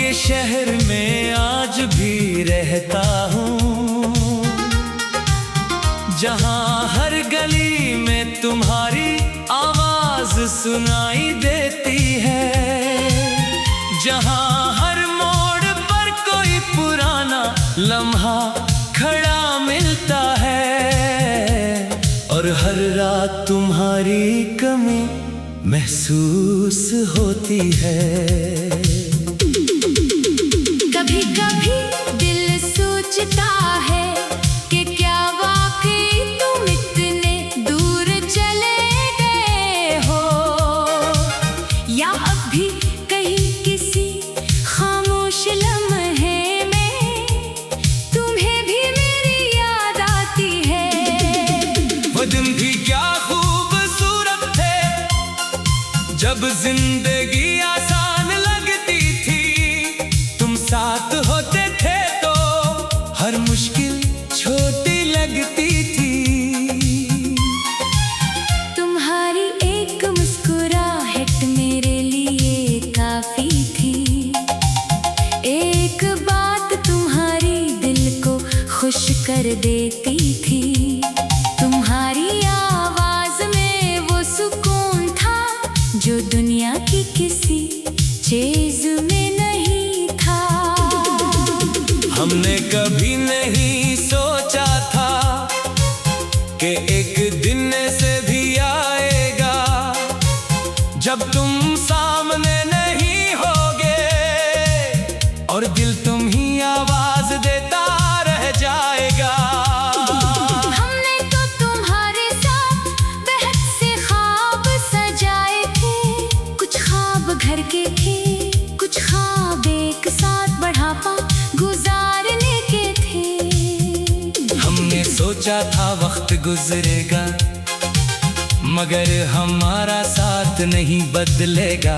के शहर में आज भी रहता हूँ, जहाँ हर गली में तुम्हारी आवाज सुनाई देती है, जहाँ हर मोड़ पर कोई पुराना लम्हा खड़ा मिलता है, और हर रात तुम्हारी कमी महसूस होती है। कभी कभी दिल सोचता है कि क्या वाकई तुम इतने दूर चले गए हो, या अब भी कहीं किसी खामोश लम्हे में तुम्हें भी मेरी याद आती है। वो दिन भी क्या खूबसूरत थे, जब जिंदगी आसान लगती थी, तुम साथ होते थे तो हर मुश्किल छोटी लगती थी। तुम्हारी एक मुस्कुराहट मेरे लिए काफी थी, एक बात तुम्हारी दिल को खुश कर देती थी, तुम्हारी आवाज में वो सुकून था जो दुनिया की किसी चीज में नहीं था। हमने कभी नहीं सोचा था कि एक दिन से भी आएगा जब तुम सामने नहीं होगे, और दिल तुम ही आवाज देता रह जाएगा। हमने तो तुम्हारे साथ बहुत से ख्वाब सजाए थे, कुछ ख्वाब घर के थे, कुछ ख्वाब एक साथ बढ़ापा गुजारने के थे। हमने सोचा था वक्त गुजरेगा, मगर हमारा साथ नहीं बदलेगा।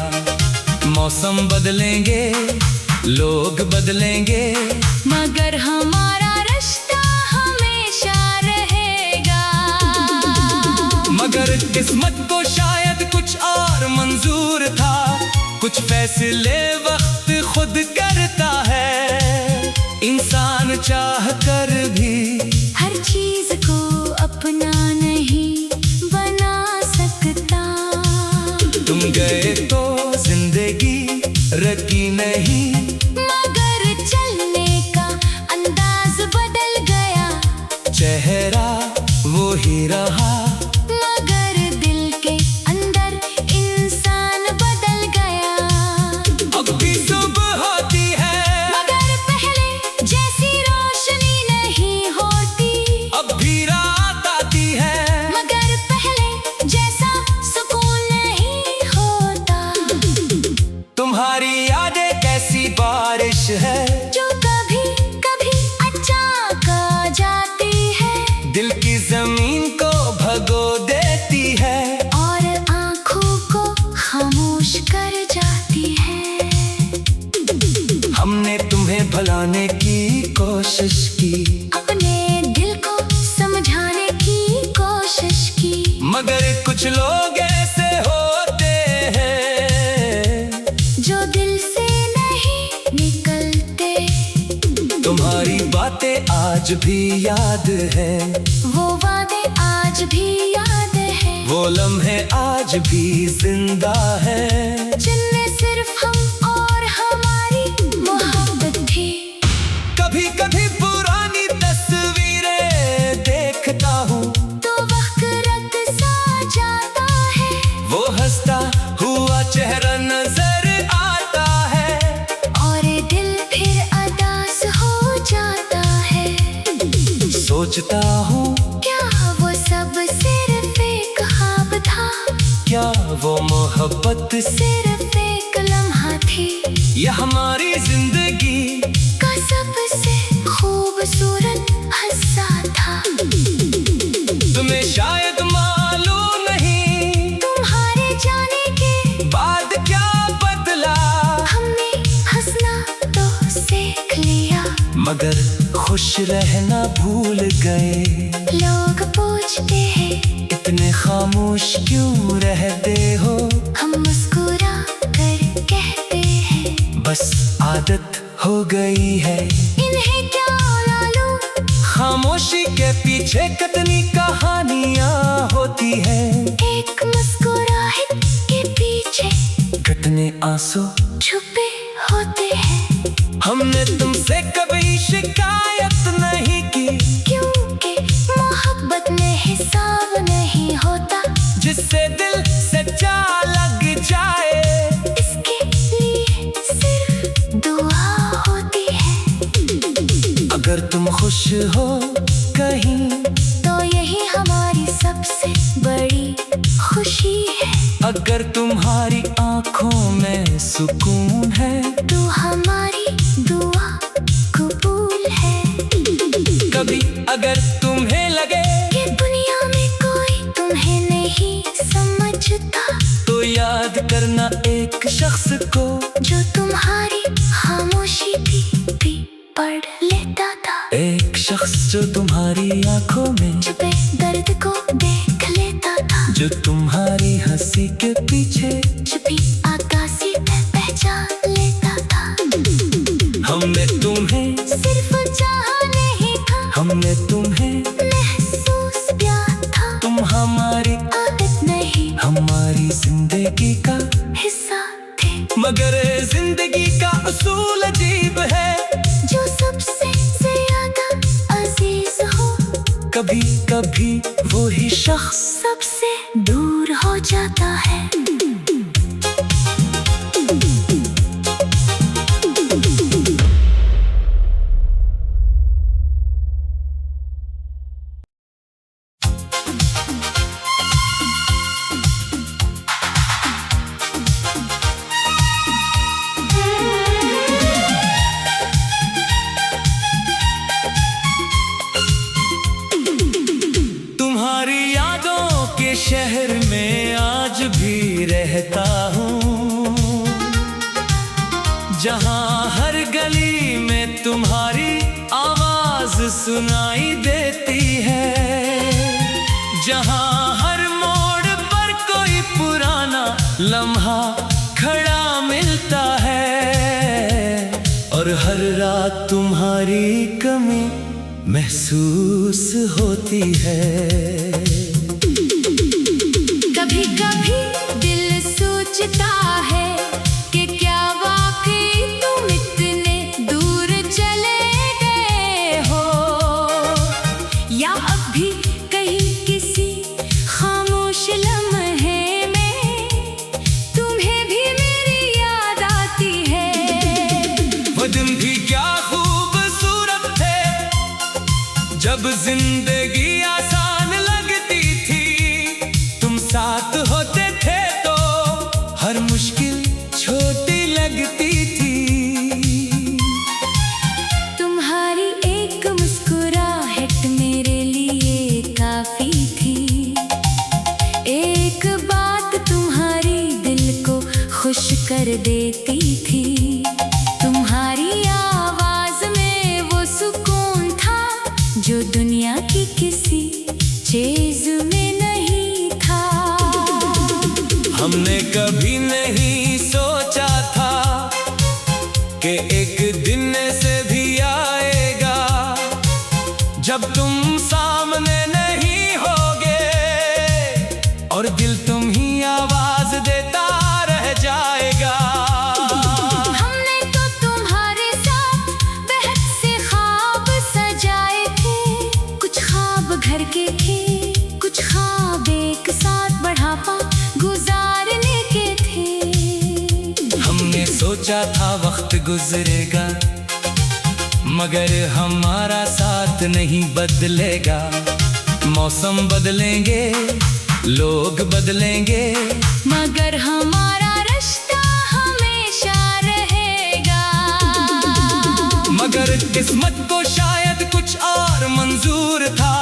मौसम बदलेंगे, लोग बदलेंगे, मगर हमारा रिश्ता हमेशा रहेगा। मगर किस्मत को शायद कुछ और मंजूर था, कुछ फैसले वक्त खुद करता है। इंसान चाह कर भी हर चीज को अपना नहीं बना सकता। तुम गए तो जिंदगी रखी नहीं, मगर चलने का अंदाज बदल गया, चेहरा वो ही रहा, मगर दिल के अंदर इंसान बदल गया। अब भी सुबह होती है, मगर पहले जैसी रोशनी नहीं होती, अब भी रात आती है, मगर पहले जैसा सुकून नहीं होता। तुम्हारी यादें कैसी बारिश है जो कभी कभी अचानक आ जाती है, दिल की जमीन को भगो देती है, और आँखों को खामोश कर जाती है। हमने तुम्हें भुलाने की कोशिश की, अपने दिल को समझाने की कोशिश की, मगर कुछ लोग ऐसे होते हैं जो दिल से नहीं निकलते। तुम्हारी बातें आज भी याद है, वो वादे आज भी याद है, वो लम्हे आज भी जिंदा है, जिनमें सिर्फ हम और हमारी मोहब्बत थी। कभी कभी पुरानी तस्वीरें देखता हूँ, तो वक्त रक्त सा जाता है, वो हंसता हुआ चेहरा नजर आता है, और दिल फिर अदास हो जाता है। सोचता हूँ क्या वो सब सिर्फ एक ख्वाब था, क्या वो मोहब्बत सिर्फ एक लम्हा थी, या हमारी जिंदगी का सबसे खूबसूरत हिस्सा था। तुम्हें शायद मालूम नहीं, तुम्हारे जाने के बाद क्या बदला, हमने हंसना तो सीख लिया, मगर खुश रहना भूल गए। लोग पूछते हैं इतने खामोश क्यों रहते हो, हम मुस्कुरा कर कहते हैं बस आदत हो गई है। इन्हें क्या लालू, खामोशी के पीछे कितनी कहानियां होती है। एक मुस्कुराहट के पीछे कितने आंसू छुपे होते हैं। हमने तुमसे कभी शिकायत नहीं की, क्योंकि मोहब्बत में हिसाब नहीं होता। जिससे दिल सच्चा लग जाए, इसके लिए सिर्फ दुआ होती है। अगर तुम खुश हो कहीं, तो यही हमारी सबसे बड़ी खुशी है। अगर तुम्हारी आंखों में सुकून है, तो हमारी दुआ कबूल है। कभी अगर तुम्हें लगे कि दुनिया में कोई तुम्हें नहीं समझता, तो याद करना एक शख्स को, जो तुम्हारी खामोशी भी पढ़ लेता था। एक शख्स जो तुम्हारी आंखों में छुपे दर्द को देख लेता था। जो तुम्हारी हंसी के पीछे छुपी आकाशी पहचान लेता था। हमने तुम्हें सिर्फ चाहा नहीं था, हमने तुम्हें महसूस प्यार था। तुम हमारी आदत नहीं, हमारी जिंदगी का हिस्सा थे। मगर जिंदगी का उसूल अजीब है, जो सबसे ज्यादा अजीज हो, कभी कभी वो ही शख्स सबसे दूर हो जाता है। तुम्हारी यादों के शहर में आज भी रहता हूँ, जहाँ हर गली में तुम्हारी आवाज सुनाई देती है। जहाँ हर मोड़ पर कोई पुराना लम्हा खड़ा मिलता है, और हर रात तुम्हारी कमी महसूस होती है। कभी कभी दिल सोचता है कि क्या वाकई तुम इतने दूर चले गए हो, या अब भी कहीं किसी खामोश लम्हे में तुम्हें भी मेरी याद आती है। वो दिन भी क्या खूबसूरत थे, जब जिंदगी आसान लगती थी। तुम साथ होते थे तो हर मुश्किल छोटी लगती थी। तुम्हारी एक मुस्कुराहट मेरे लिए काफी थी। एक बात तुम्हारी दिल को खुश कर देती थी। तुम्हारी आवाज में वो सुकून था, जो दुनिया की किसी चीज में नहीं था। हमने कभी नहीं सोचा था कि एक दिन से भी आएगा, जब तुम सामने नहीं होगे और दिल तुम ही आवाज देता रह जाएगा। हमने तो तुम्हारे साथ बेहद से ख्वाब सजाए थे। कुछ ख्वाब घर के थे, कुछ ख्वाब एक साथ बढ़ापा गुजारने के थे। हमने सोचा था वक्त गुजरेगा, मगर हमारा साथ नहीं बदलेगा। मौसम बदलेंगे, लोग बदलेंगे, मगर हमारा रिश्ता हमेशा रहेगा। मगर किस्मत को शायद कुछ और मंजूर था।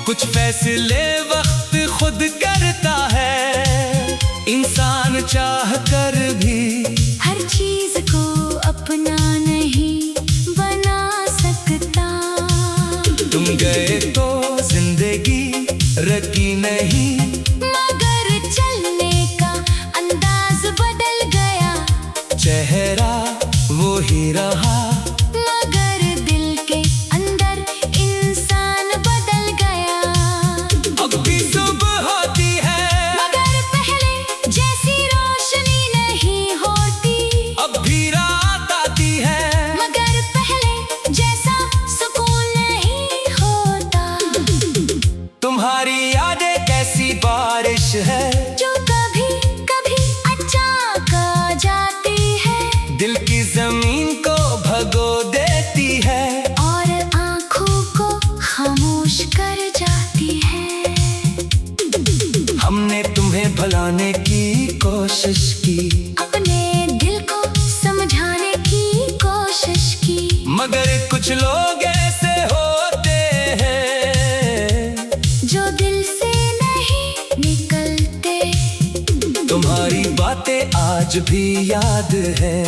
कुछ फैसले वक्त खुद करता है, इंसान चाह कर भी हर चीज को अपना नहीं बना सकता। तुम गए तो जिंदगी रखी नहीं, मगर चलने का अंदाज बदल गया। चेहरा वो वो ही रहा। मगर दिल के अंदर इंसान बदल गया। अब भी सुबह होती है, मगर पहले जैसी रोशनी नहीं होती। अब भी रात आती है, मगर पहले जैसा सुकून नहीं होता। तुम्हारी यादें कैसी बारिश है, जो कभी कभी अचानक आ जाती है। दिल की जमीन को भगो देती है, और आँखों को खामोश कर जाती है। हमने तुम्हें भुलाने की कोशिश की, अपने दिल को समझाने की कोशिश की। मगर कुछ लोग ऐसे होते हैं जो दिल से नहीं निकलते। तुम्हारी बातें आज भी याद है,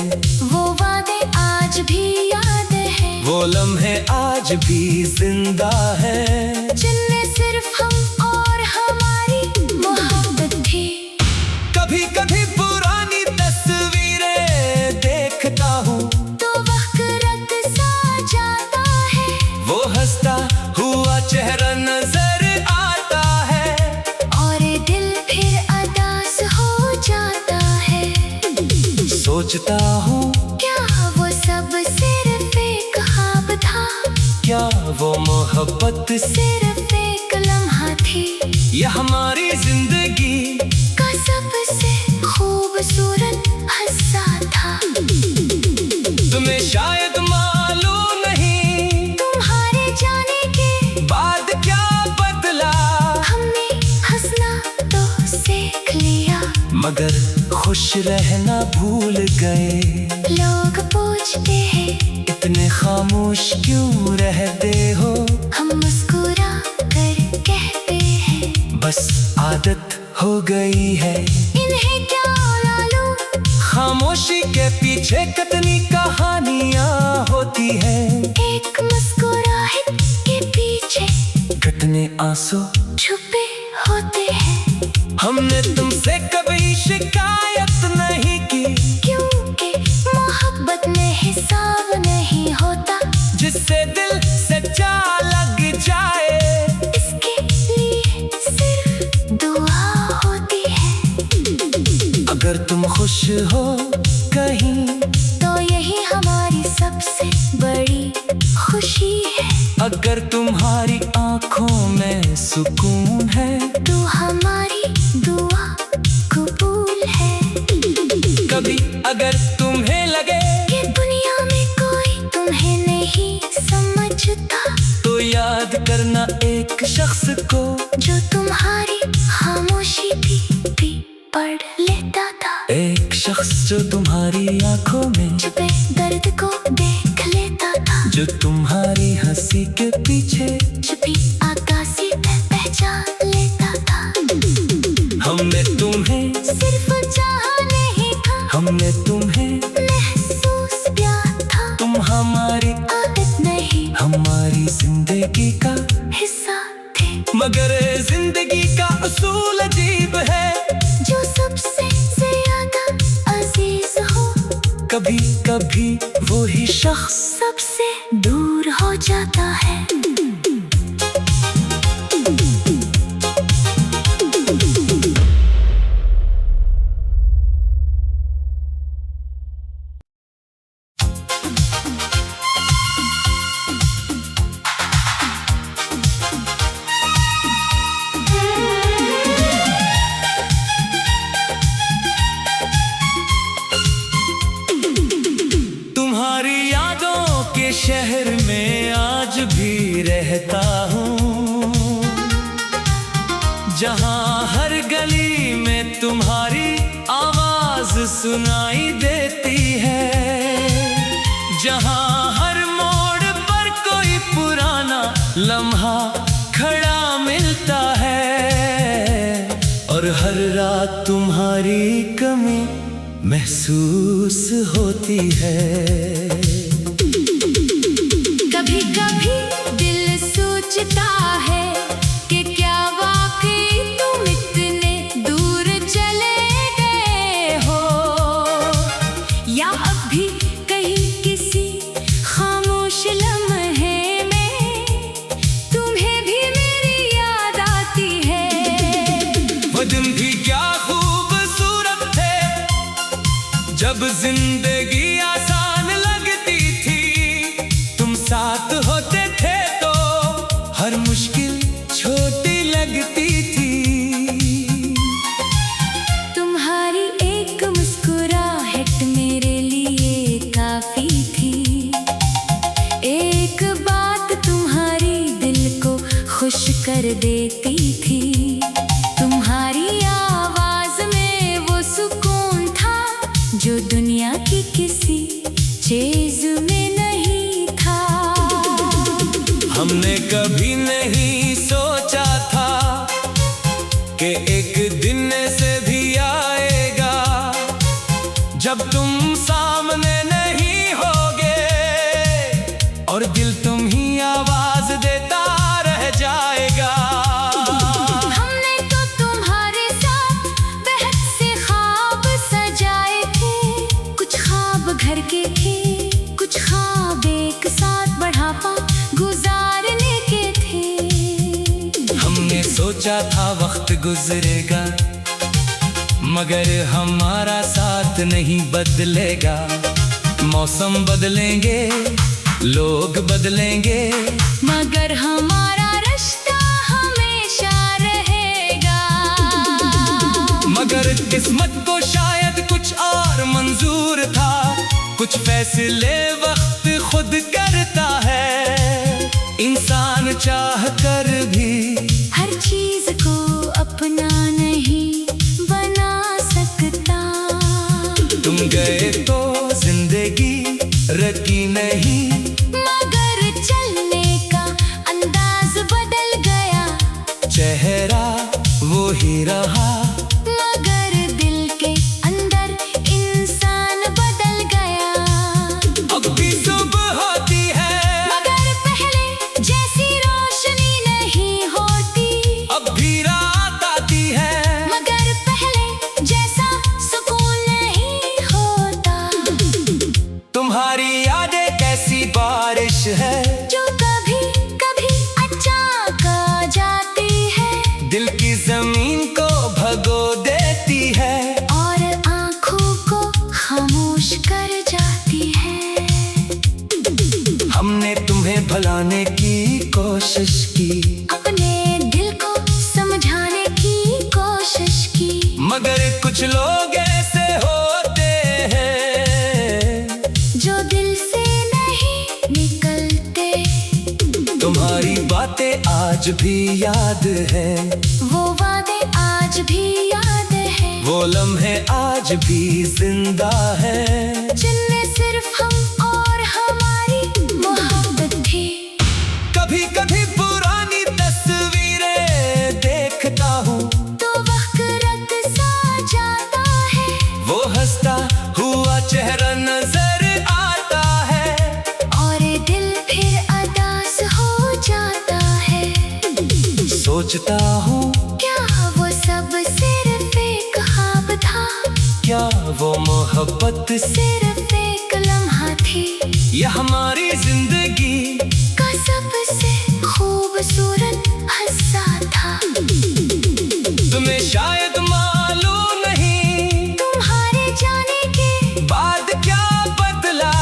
वो वादे आज भी याद है। वो लम्हे आज भी जिंदा है, जिनमें सिर्फ हम और हमारी मोहब्बत थी। कभी कभी पुरानी तस्वीरें देखता हूँ, तो वक्त रत सा जाता है। वो हंसता हुआ चेहरा नजर आता है, और दिल फिर अदास हो जाता है। सोचता हूँ क्या वो सब सिर्फ एक ख्वाब था। क्या वो मोहब्बत सिर्फ एक लम्हा थी। ये हमारी जिंदगी का सबसे खूबसूरत हिस्सा था। तुम्हें शायद मालूम नहीं, तुम्हारे जाने के बाद क्या बदला। हमने हंसना तो सीख लिया। मगर खुश रहना भूल गए, लोग पूछते हैं इतने खामोश क्यों रहते हो। हम मुस्कुरा कर कहते हैं बस आदत हो गई है, इन्हें क्या लालू। खामोशी के पीछे कितनी कहानियां होती है, एक मुस्कुराहट के पीछे कितने आंसू छुपे होते हैं। हमने तुमसे कभी शिकायत नहीं की, क्योंकि मोहब्बत में हिसाब नहीं होता। जिससे दिल सच्चा लग जाए, इसके लिए सिर्फ दुआ होती है। अगर तुम खुश हो कहीं, तो यही हमारी सबसे बड़ी खुशी है। अगर तुम्हारी आंखों में सुकून है, तो हमारी दुआ कबूल है। कभी अगर तुम्हें लगे कि दुनिया में कोई तुम्हें नहीं समझता, तो याद करना एक शख्स को, जो तुम्हारी खामोशी भी पढ़ लेता था। एक शख्स जो तुम्हारी आंखों में छुपे दर्द को देख लेता था। जो तुम्हारी हंसी के पीछे छुपी आकाशी पहचान लेता था। हमने तुम्हें सिर्फ चाहा नहीं था, हमने तुम्हें महसूस प्यार था। तुम हमारी आदत नहीं, हमारी जिंदगी का हिस्सा थे। मगर जिंदगी का असूल अजीब है, जो सबसे ज्यादा अजीज हो, कभी कभी वो ही शख्स सबसे दूर हो जाता है। तुम्हारी यादों के शहर में आज भी रहता हूँ, जहाँ हर गली में तुम्हारी आवाज सुनाई देती है, जहाँ हर मोड़ पर कोई पुराना लम्हा खड़ा मिलता है, और हर रात तुम्हारी कमी महसूस होती है। कभी कभी दिल सोचता है कि क्या वाकई तुम इतने दूर चले गए हो, या अब भी कहीं जब जिंदगी आसान लगती थी, तुम साथ होते थे तो हर मुश्किल छोटी लगती थी। तुम्हारी एक मुस्कुराहट मेरे लिए काफी थी। एक बात तुम्हारी दिल को खुश कर देती थी। तुम्हारी आवाज में वो सुकून था जो दुनिया की किसी चीज में नहीं था। हमने कभी नहीं सोचा था कि एक दिन से भी आएगा जब तुम सामने नहीं होगे और दिल तुम ही आवाज देता रह जाएगा। हमने तो तुम्हारे साथ बेहद से ख्वाब सजाए थे। कुछ ख्वाब घर के थे, कुछ ख्वाब एक साथ बढ़ापा गुजारने के थे। हमने सोचा था वक्त गुजरेगा मगर हमारा साथ नहीं बदलेगा। मौसम बदलेंगे, लोग बदलेंगे, मगर हमारा रिश्ता हमेशा रहेगा। मगर किस्मत को शायद कुछ और मंजूर था। कुछ फैसले वक्त खुद करता है, इंसान चाह कर भी हर चीज को अपना नहीं बना सकता। तुम गए तो जिंदगी रखी नहीं, मगर चलने का अंदाज बदल गया। चेहरा वो ही रहा मगर दिल के अंदर इंसान बदल गया। अब भी सुबह होती है मगर पहले जैसी रोशनी नहीं होती। अब भी रात आती है मगर पहले जैसा सुकून नहीं होता। तुम्हारी यादें कैसी बारिश है जो कभी कभी अचानक आ जाती है दिल की जमीन को भगो देती है और आँखों को खामोश कर जाती है। हमने तुम्हें भुलाने की कोशिश की, अपने दिल को समझाने की कोशिश की, मगर कुछ लोग ऐसे होते हैं जो दिल से नहीं निकलते। तुम्हारी बातें आज भी याद है, वो वादे आज भी याद है, वो लम्हे आज भी जिंदा है, जिनमें सिर्फ हम और हमारी मोहब्बत थी। कभी कभी पुरानी तस्वीरें देखता हूँ तो वक्त रत सा जाता है। वो हंसता हुआ चेहरा नजर आता है और दिल फिर अदास हो जाता है। सोचता हूँ क्या वो सब सिर्फ एक ख्वाब था? क्या वो मोहब्बत सिर्फ एक लम्हा थी? या हमारी जिंदगी का सबसे खूबसूरत हिस्सा था? तुम्हें शायद मालूम नहीं तुम्हारे जाने के बाद क्या बदला,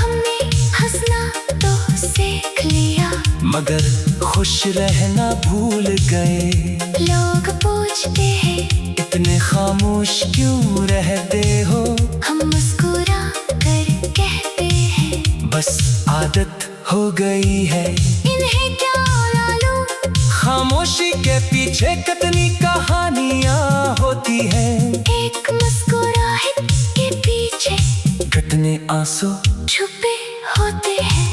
हमने हंसना तो सीख लिया, मगर खुश रहना भूल गए। लोग पूछते हैं इतने खामोश क्यों रहते हो, हम मुस्कुरा कर कहते हैं बस आदत हो गई है। इन्हें क्या मालूम खामोशी के पीछे कितनी कहानियां होती है, एक मुस्कुराहट के पीछे कितने आंसू छुपे होते हैं।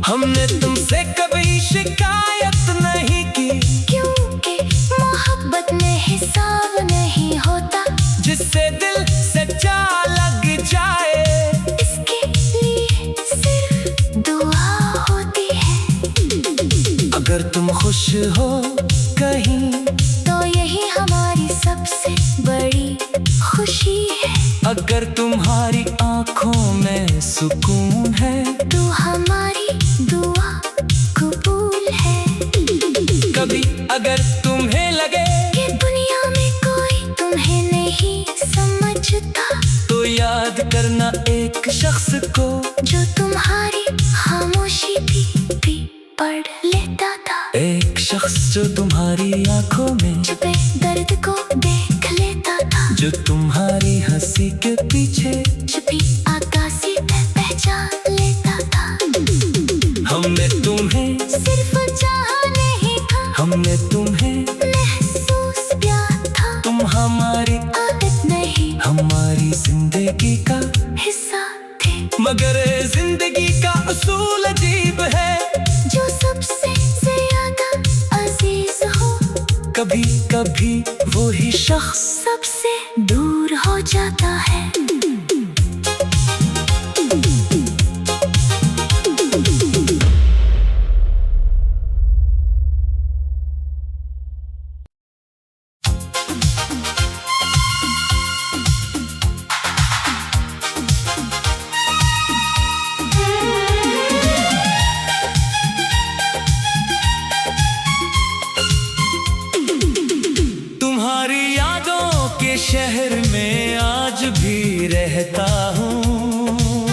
हमने तुमसे कभी शिकायत नहीं की, क्योंकि मोहब्बत में हिसाब नहीं होता, जिससे दिल सच्चा लग जाए इसके लिए सिर्फ दुआ होती है। अगर तुम खुश हो कहीं तो यही हमारी सबसे बड़ी खुशी है। अगर तुम्हारी आंखों में सुकून है तो हमारी दुआ कबूल है। कभी अगर तुम्हें लगे कि दुनिया में कोई तुम्हें नहीं समझता तो याद करना न एक शख्स को जो तुम्हारी खामोशी भी पढ़ लेता था। एक शख्स जो तुम्हारी आंखों में छुपे दर्द को देख लेता था। जो तुम्हारी हंसी के पीछे छुपी आकाशी पहचान लेता था। हमने तुम्हें सिर्फ चाहा नहीं था, हमने तुम्हें महसूस किया था। तुम हमारी आदत नहीं, हमारी जिंदगी का हिस्सा थे। मगर जिंदगी का असूल अजीब है, जो सबसे ज्यादा अजीज हो, कभी कभी वो ही शख्स सबसे दूर हो जाता है। तुम्हारी यादों के शहर में आज भी रहता हूँ,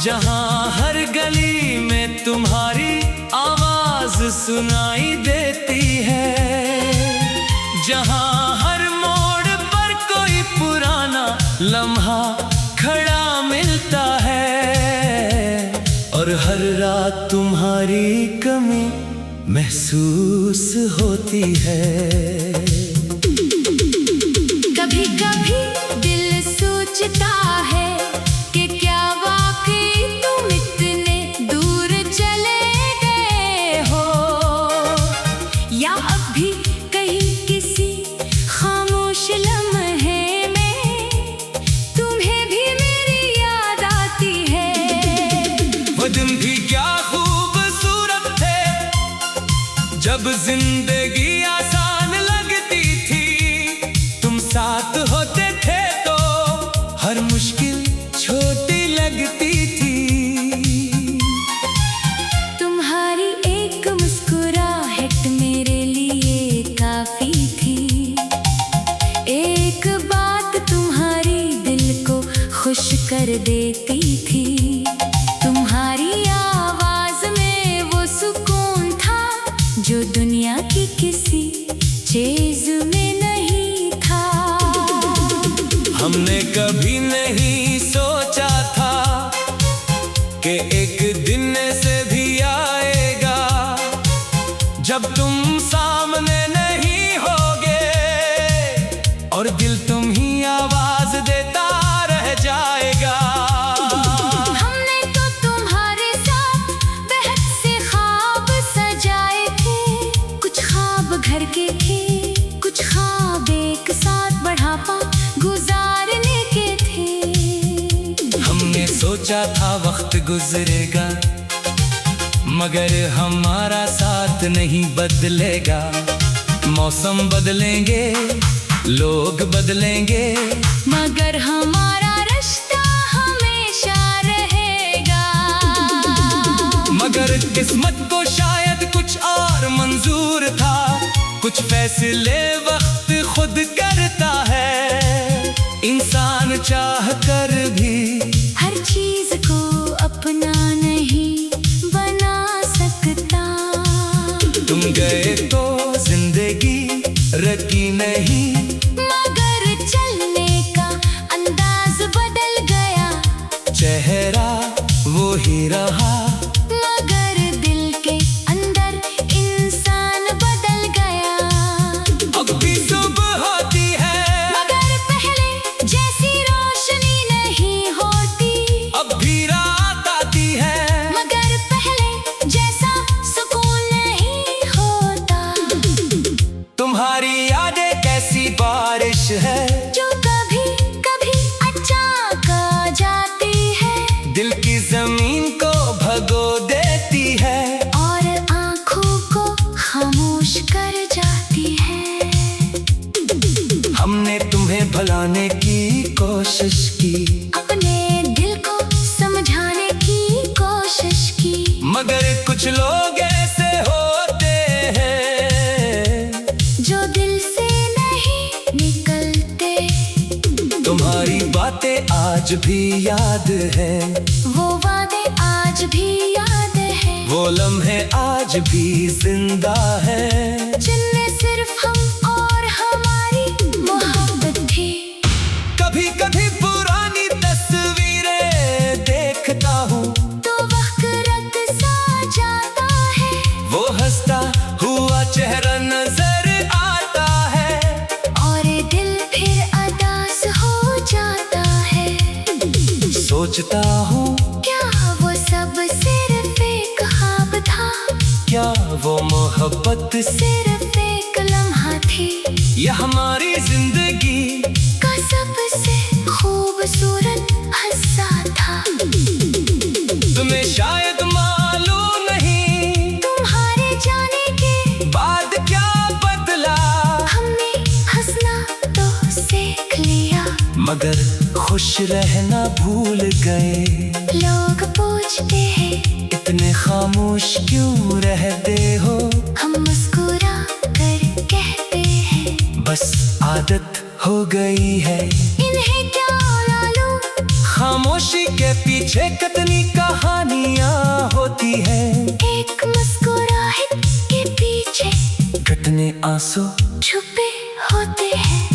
जहाँ हर गली में तुम्हारी आवाज सुनाई देती है। जहाँ हर मोड़ पर कोई पुराना लम्हा खड़ा मिलता है, और हर रात तुम्हारी कमी महसूस होती है। कभी कभी दिल सोचता है कि क्या वाकई तुम इतने दूर चले गए हो, या अब भी कहीं किसी खामोश लम्हे में तुम्हें भी मेरी याद आती है। वो दिन भी क्या खूबसूरत थे, जब जिंदगी आसान लगती थी। तुम साथ होते थे तो हर मुश्किल छोटी लगती थी। तुम्हारी एक मुस्कुराहट मेरे लिए काफी थी। एक बात तुम्हारी दिल को खुश कर देती थी। तुम्हारी आवाज में वो सुकून था जो दुनिया की किसी चीज में नहीं था। हमने कभी नहीं सोचा था कि एक दिन से भी आएगा जब तुम सामने नहीं होगे, और दिल तुम ही आवाज देता रह जाएगा। हमने तो तुम्हारे साथ बेहद से ख्वाब सजाए थे। कुछ ख्वाब घर के थे, कुछ ख्वाब एक साथ बढ़ापा गुजारने के थे। हमने सोचा था वक्त गुजरेगा, मगर हमारा साथ नहीं बदलेगा। मौसम बदलेंगे, लोग बदलेंगे, मगर हमारा रिश्ता हमेशा रहेगा। मगर किस्मत को शायद कुछ और मंजूर था। कुछ फैसले वक्त खुद करता है, इंसान चाह कर भी हर चीज को अपना नहीं बना सकता। तुम गए तो जिंदगी रखी नहीं, मगर चलने का अंदाज बदल गया। चेहरा वो ही रहा, मगर दिल के अंदर इंसान बदल गया। अब भी सुबह होती है, मगर पहले जैसी रोशनी नहीं होती। अब भी रात आती है, मगर पहले जैसा सुकून नहीं होता। तुम्हारी यादें कैसी बारिश है, जो कभी कभी अचानक आ जाती है, दिल की जमीन को भगो देती है, और आँखों को खामोश कर जाती है। हमने तुम्हें भुलाने की कोशिश की, अपने दिल को समझाने की कोशिश की, मगर कुछ लोग ऐसे होते हैं जो दिल से नहीं निकलते। तुम्हारी बातें आज आज भी याद है, वो वादे आज भी याद है, वो लम्हे आज भी जिंदा है, जिनमें सिर्फ हम और हमारी मोहब्बत थी। कभी कभी पुरानी तस्वीरें देखता हूँ तो वक्त रत सा जाता है, वो हंसता हुआ चेहरा नजर आता है, और दिल फिर अदास हो जाता है। सोचता हूँ क्या वो सब सिर्फ एक ख्वाब था, क्या वो मोहब्बत सिर्फ एक लम्हा थी, या हमारी जिंदगी का सबसे खूबसूरत हिस्सा था। तुम्हें शायद मालूम नहीं तुम्हारे जाने के बाद क्या बदला, हमने हंसना तो सीख लिया, मगर खुश रहना भूल गए। लोग पूछते हैं इतने खामोश क्यों रहते हो, हम मुस्कुरा कर कहते हैं बस आदत हो गई है। इन्हें क्या मालूम, खामोशी के पीछे कितनी कहानियां होती है, एक मुस्कुराहट के पीछे कितने आंसू छुपे होते हैं।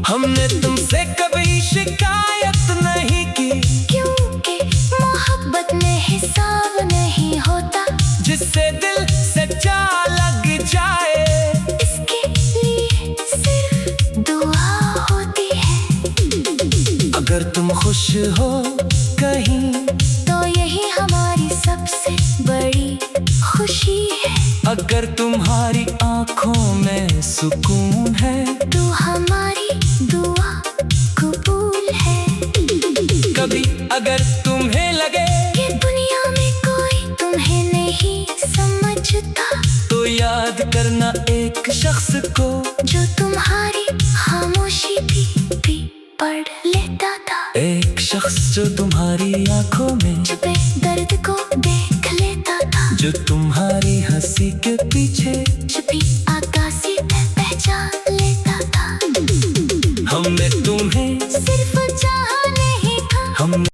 हमने तुमसे कभी शिकायत नहीं की, क्योंकि मोहब्बत में हिसाब नहीं होता, जिससे दिल सच्चा लग जाए, इसके लिए सिर्फ दुआ होती है। अगर तुम खुश हो कहीं तो यही हमारी सबसे बड़ी खुशी है, अगर तुम्हारी आंखों में सुकून है, तो हमारी दुआ कबूल है। कभी अगर तुम्हें लगे कि दुनिया में कोई तुम्हें नहीं समझता, तो याद करना एक शख्स को, जो तुम्हारी खामोशी भी पढ़ लेता था, एक शख्स जो तुम्हारी आंखों में छुपे दर्द को देख लेता था, जो तुम्हारी हंसी के पीछे छुपी